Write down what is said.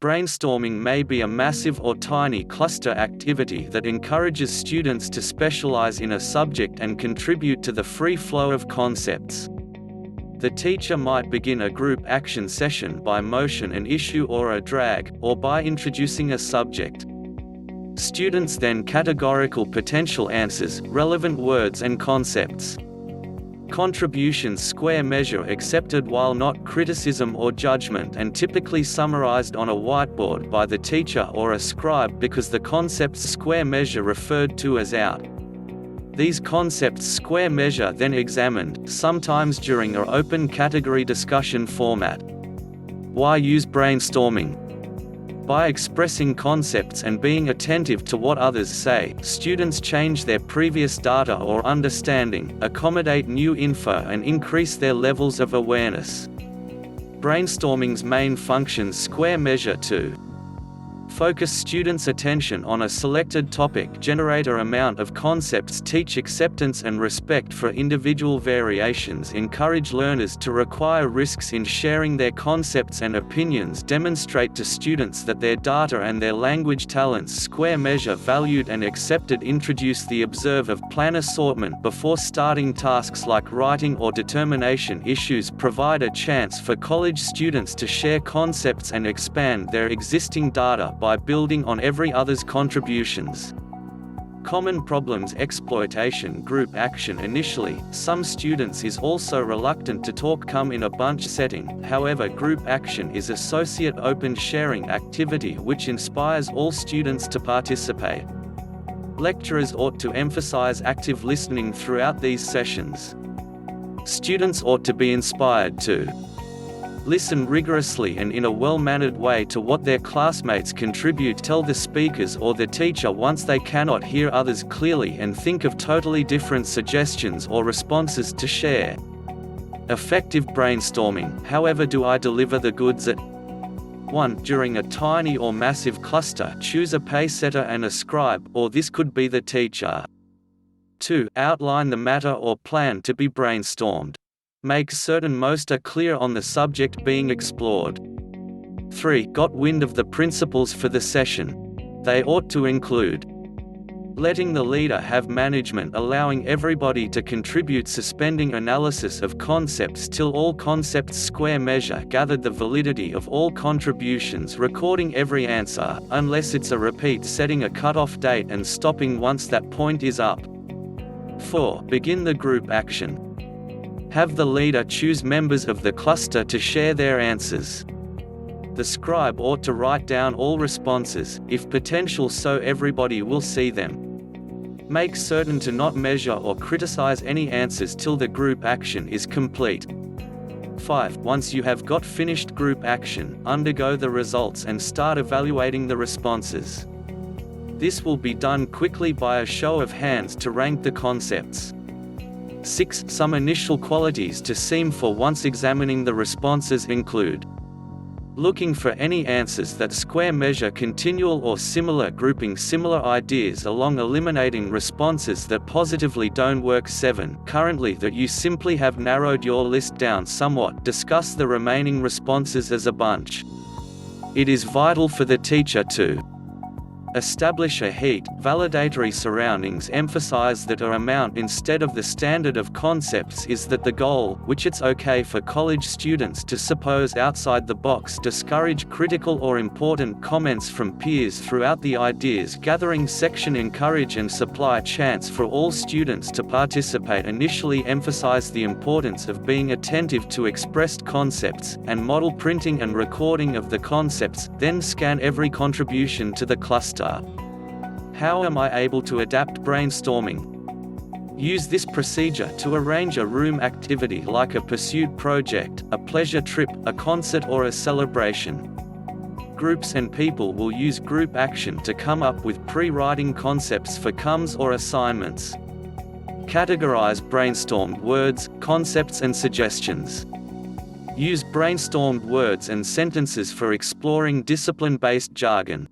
Brainstorming may be a massive or tiny cluster activity that encourages students to specialize in a subject and contribute to the free flow of concepts. The teacher might begin a group action session by motion and issue or a drag, or by introducing a subject. Students then categorical potential answers, relevant words and concepts. Contributions square measure accepted while not criticism or judgment, and typically summarized on a whiteboard by the teacher or a scribe because the concepts square measure referred to as out. These concepts square measure then examined, sometimes during an open category discussion format. Why use brainstorming? By expressing concepts and being attentive to what others say, students change their previous data or understanding, accommodate new info and increase their levels of awareness. Brainstorming's main functions square measure to focus students' attention on a selected topic, generate an amount of concepts, teach acceptance and respect for individual variations, encourage learners to require risks in sharing their concepts and opinions, demonstrate to students that their data and their language talents square measure valued and accepted, introduce the observe of plan assortment before starting tasks like writing or determination issues, provide a chance for college students to share concepts and expand their existing data by building on every other's contributions. Common problems exploitation group action initially, some students is also reluctant to talk come in a bunch setting, however group action is associate open sharing activity which inspires all students to participate. Lecturers ought to emphasize active listening throughout these sessions. Students ought to be inspired to listen rigorously and in a well-mannered way to what their classmates contribute, tell the speakers or the teacher once they cannot hear others clearly, and think of totally different suggestions or responses to share. Effective brainstorming. However do I deliver the goods at 1. During a tiny or massive cluster, choose a pacesetter and a scribe, or this could be the teacher. 2. Outline the matter or plan to be brainstormed. Make certain most are clear on the subject being explored. 3. Got wind of the principles for the session. They ought to include letting the leader have management, allowing everybody to contribute, suspending analysis of concepts till all concepts square measure, gathered the validity of all contributions, recording every answer, unless it's a repeat, setting a cutoff date and stopping once that point is up. 4. Begin the group action. Have the leader choose members of the cluster to share their answers. The scribe ought to write down all responses, if potential, so everybody will see them. Make certain to not measure or criticize any answers till the group action is complete. 5. Once you have got finished group action, undergo the results and start evaluating the responses. This will be done quickly by a show of hands to rank the concepts. 6. Some initial qualities to seem for once examining the responses include looking for any answers that square measure continual or similar, grouping similar ideas along, eliminating responses that positively don't work. 7. Currently that you simply have narrowed your list down somewhat, discuss the remaining responses as a bunch. It is vital for the teacher to establish a heat, validatory surroundings, emphasize that a amount instead of the standard of concepts is that the goal, which it's okay for college students to suppose outside the box, discourage critical or important comments from peers throughout the ideas gathering section, encourage and supply chance for all students to participate, initially emphasize the importance of being attentive to expressed concepts, and model printing and recording of the concepts, then scan every contribution to the cluster. How am I able to adapt brainstorming? Use this procedure to arrange a room activity like a pursuit project, a pleasure trip, a concert or a celebration. Groups and people will use group action to come up with pre-writing concepts for comes or assignments. Categorize brainstormed words, concepts and suggestions. Use brainstormed words and sentences for exploring discipline-based jargon.